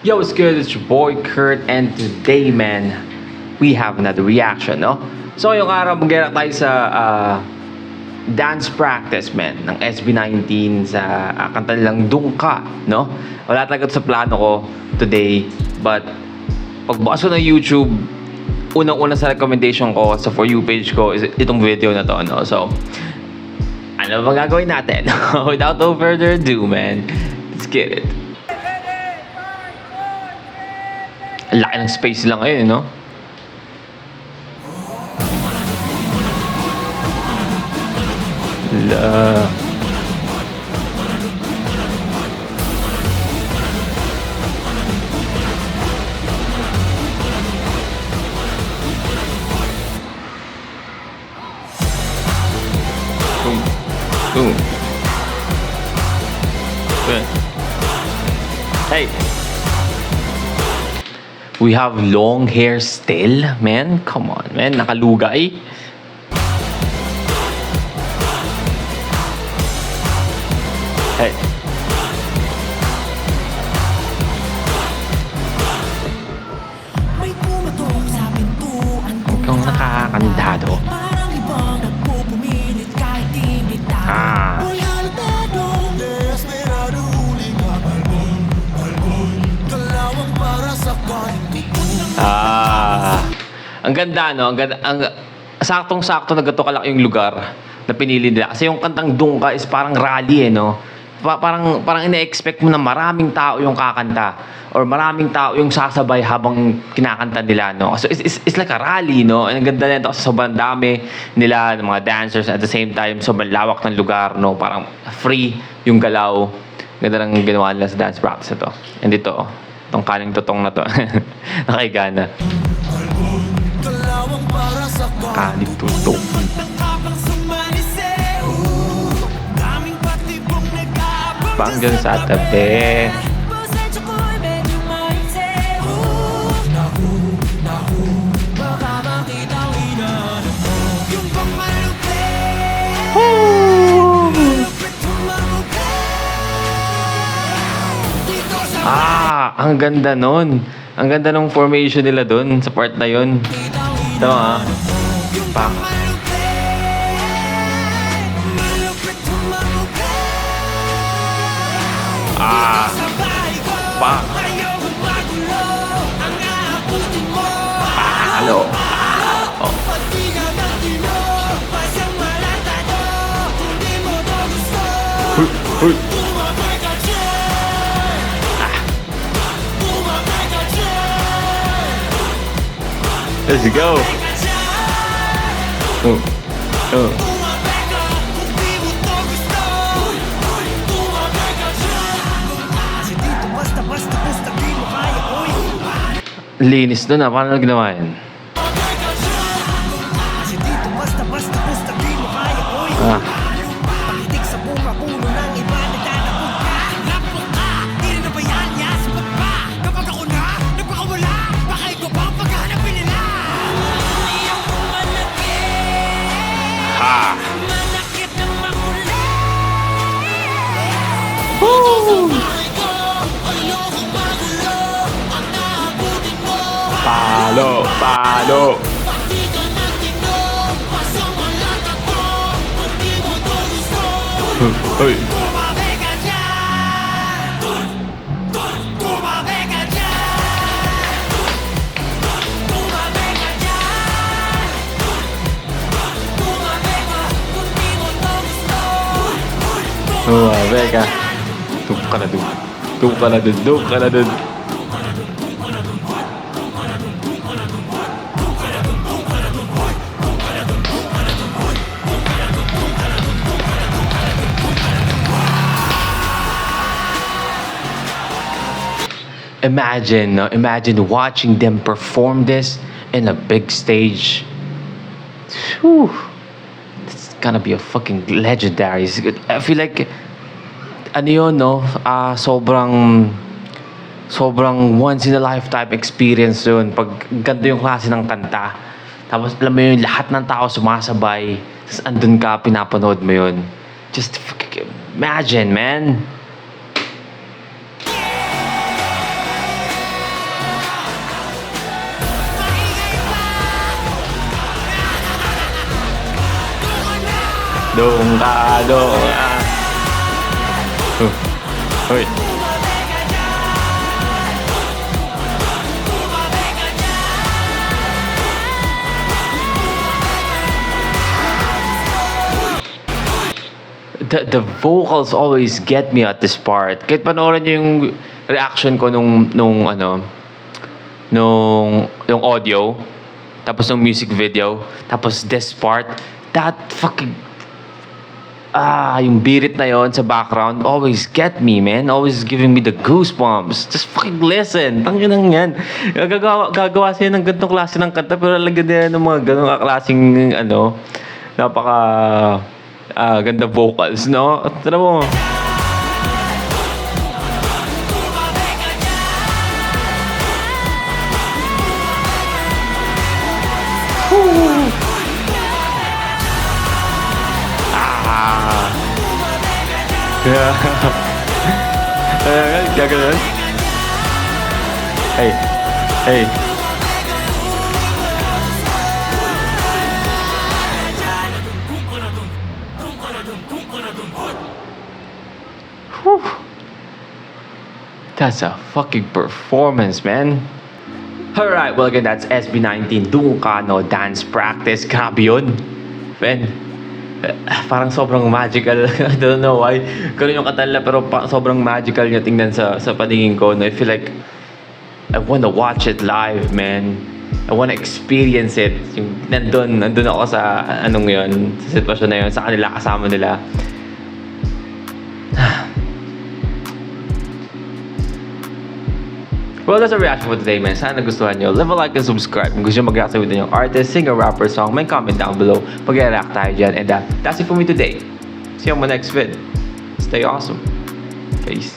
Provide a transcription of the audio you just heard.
Yo, what's good? It's your boy Kurt, and today, man, we have another reaction, no? So, yung araw, mag-get tayo sa dance practice, man, ng SB19 sa kanta nilang Dungka, no? Wala talaga sa plano ko today, but pagbukas ko ng YouTube, unang-una sa recommendation ko sa For You page ko is itong video na to, no? So, ano ba gagawin natin? Without no further ado, man, let's get it. Laki ng space lang ngayon, no? La. Boom. Boom. Good. Hey. We have long hair still, man. Come on, man. Nakalugay. Hey. Ikaw nakakandado. Ah. Ang ganda, no? Saktong-sakto na gato kalaki yung lugar na pinili nila. Kasi yung kantang Dungka is parang rally, no? Parang ina-expect mo na maraming tao yung kakanta or maraming tao yung sasabay habang kinakanta nila, no? So it's like a rally, no? Ang ganda nito kasi sobrang dami nila ng mga dancers at the same time sobrang lawak ng lugar, no? Parang free yung galaw. Ganda ng ginawa nila sa dance practice ito. And dito, oh, itong kaning tutong na to. Nakaigana. Kaning tutong. Panggan sa tabi. Ang ganda nun. Ang ganda ng formation nila dun sa part na yun. Ito pa. Pa. Halo. Oh. Huy. Let's go. Linis doon paano ginawa yan? Palo. Hey. Vega. Tup ka na dun. Imagine watching them perform this in a big stage. Whew. It's gonna be a fucking legendary. I feel like ano yun, no? Sobrang once in a lifetime experience yun. Pag ganito yung klase ng kanta. Tapos alam mo yun, lahat ng tao sumasabay. Tapos andun ka, pinapanood mo yun. Just imagine, man. Dungka. Uy. The vocals always get me at this part. Kahit panoorin niyo yung reaction ko nung yung audio, tapos yung music video, tapos this part, that fucking yung birit na yon sa background always get me, man. Always giving me the goosebumps. Just fucking listen. Tanginang yan. Gagawa siya ng ganitong klase ng kanta, pero lagyan nila ng mga ganong klaseng napaka ganda vocals, no? Tara mo. Gagawin. Hey. Whew. That's a fucking performance, man. Alright, well again, that's SB19 Dungka no Dance Practice. Grabe yun. Man, parang sobrang magical. I don't know why. Ganun yung katala, pero sobrang magical niya tingnan sa paningin ko. No? I feel like I wanna watch it live, man. I wanna experience it. Yung nandun ako sa sa sitwasyon na yun, sa kanila, kasama nila. Well, that's our reaction for today, man. Sana nagustuhan nyo. Leave a like and subscribe. Kung gusto nyo mag-react sa video yung artist, singer, rapper, song, may comment down below. Mag-react tayo dyan. And that's it for me today. See you on my next vid. Stay awesome. Peace.